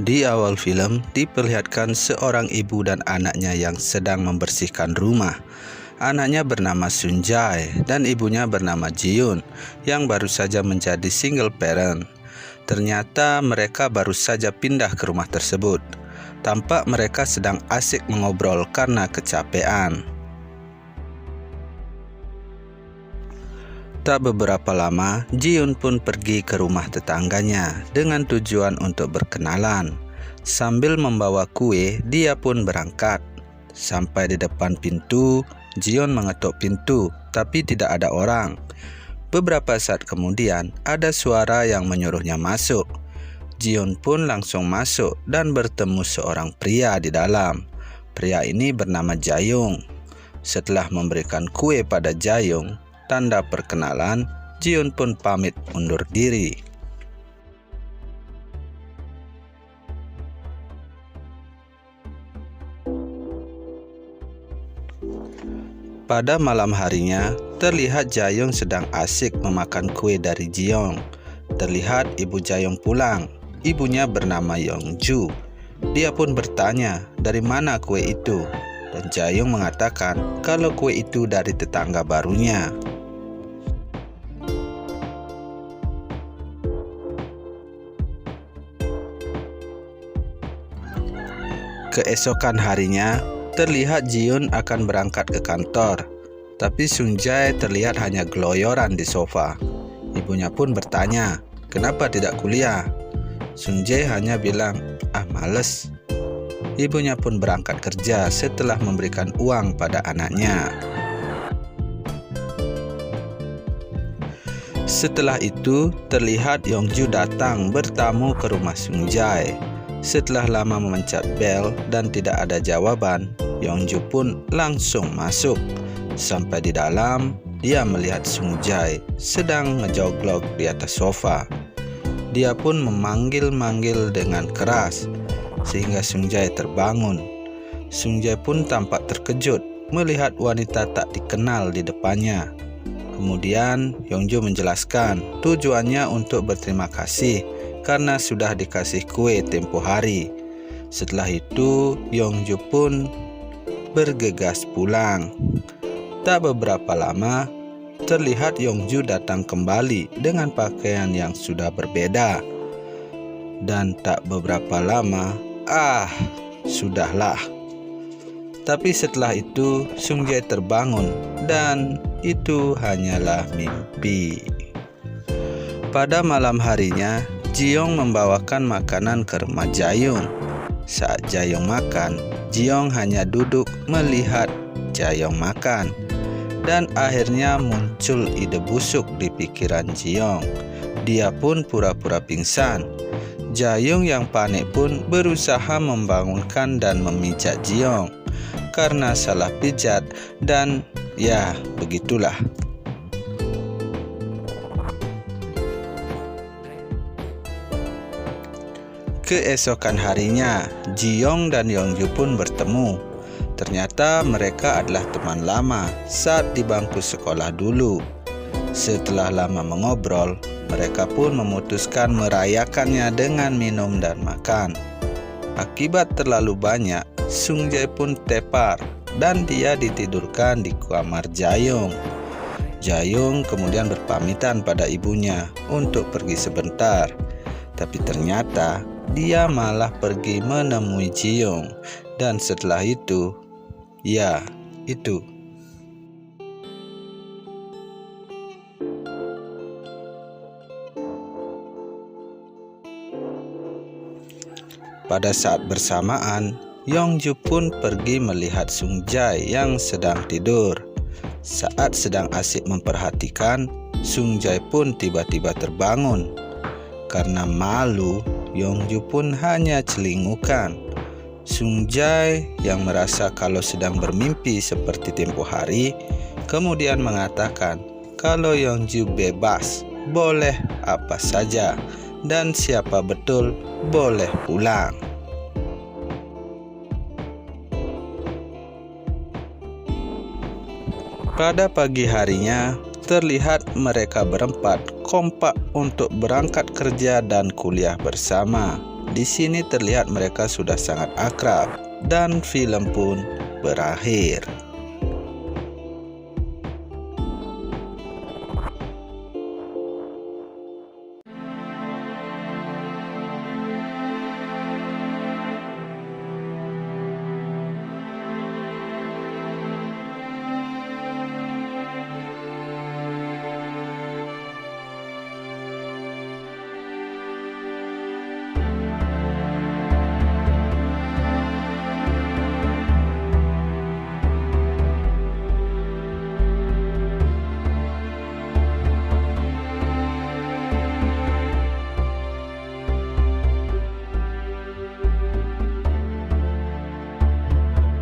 Di awal film diperlihatkan seorang ibu dan anaknya yang sedang membersihkan rumah. Anaknya bernama Sunjae dan ibunya bernama Ji-yoon yang baru saja menjadi single parent. Ternyata mereka baru saja pindah ke rumah tersebut. Tampak mereka sedang asik mengobrol karena kecapean. Tak beberapa lama, Ji-yoon pun pergi ke rumah tetangganya dengan tujuan untuk berkenalan. Sambil membawa kue, dia pun berangkat. Sampai di depan pintu, Ji-yoon mengetuk pintu, tapi tidak ada orang. Beberapa saat kemudian, ada suara yang menyuruhnya masuk. Ji-yoon pun langsung masuk dan bertemu seorang pria di dalam. Pria ini bernama Jae-young. Setelah memberikan kue pada Jae-young, tanda perkenalan, Ji-yoon pun pamit undur diri. Pada malam harinya, terlihat Jae-young sedang asik memakan kue dari Ji-young. Terlihat ibu Jae-young pulang. Ibunya bernama Young-ju. Dia pun bertanya, dari mana kue itu? Dan Jae-young mengatakan kalau kue itu dari tetangga barunya. Keesokan harinya, terlihat Ji-yoon akan berangkat ke kantor, tapi Sunjae terlihat hanya geloyoran di sofa. Ibunya pun bertanya, kenapa tidak kuliah? Sunjae hanya bilang, males. Ibunya pun berangkat kerja setelah memberikan uang pada anaknya. Setelah itu, terlihat Young-ju datang bertamu ke rumah Sunjae. Setelah lama memencet bel dan tidak ada jawaban, Young-ju pun langsung masuk. Sampai di dalam, dia melihat Sunjae sedang ngejoglok di atas sofa. Dia pun memanggil-manggil dengan keras, sehingga Sunjae terbangun. Sunjae pun tampak terkejut melihat wanita tak dikenal di depannya. Kemudian, Young-ju menjelaskan tujuannya untuk berterima kasih karena sudah dikasih kue tempo hari. Setelah itu, Young-ju pun bergegas pulang. Tak beberapa lama, terlihat Young-ju datang kembali dengan pakaian yang sudah berbeda. Dan tak beberapa lama, sudahlah. Tapi setelah itu, Sunjae terbangun dan itu hanyalah mimpi. Pada malam harinya, Ji-young membawakan makanan ke rumah Jae-young. Saat Jae-young makan, Ji-young hanya duduk melihat Jae-young makan. Dan akhirnya muncul ide busuk di pikiran Ji-young. Dia pun pura-pura pingsan. Jae-young yang panik pun berusaha membangunkan dan memijat Ji-young karena salah pijat dan ya begitulah. Keesokan harinya, Ji-young dan Young-ju pun bertemu. Ternyata mereka adalah teman lama saat di bangku sekolah dulu. Setelah lama mengobrol, mereka pun memutuskan merayakannya dengan minum dan makan. Akibat terlalu banyak, Sunjae pun tepar dan dia ditidurkan di kamar Jae-young. Jae-young kemudian berpamitan pada ibunya untuk pergi sebentar. Tapi ternyata dia malah pergi menemui Ji-young. Dan setelah itu, ya itu. Pada saat bersamaan, Young-ju pun pergi melihat Sunjae yang sedang tidur. Saat sedang asik memperhatikan, Sunjae pun tiba-tiba terbangun. Karena malu, Young-ju pun hanya celingukan. Sunjae yang merasa kalau sedang bermimpi seperti tempo hari, kemudian mengatakan kalau Young-ju bebas, boleh apa saja, dan siapa betul boleh pulang. Pada pagi harinya, terlihat mereka berempat kompak untuk berangkat kerja dan kuliah bersama. Di sini terlihat mereka sudah sangat akrab dan film pun berakhir.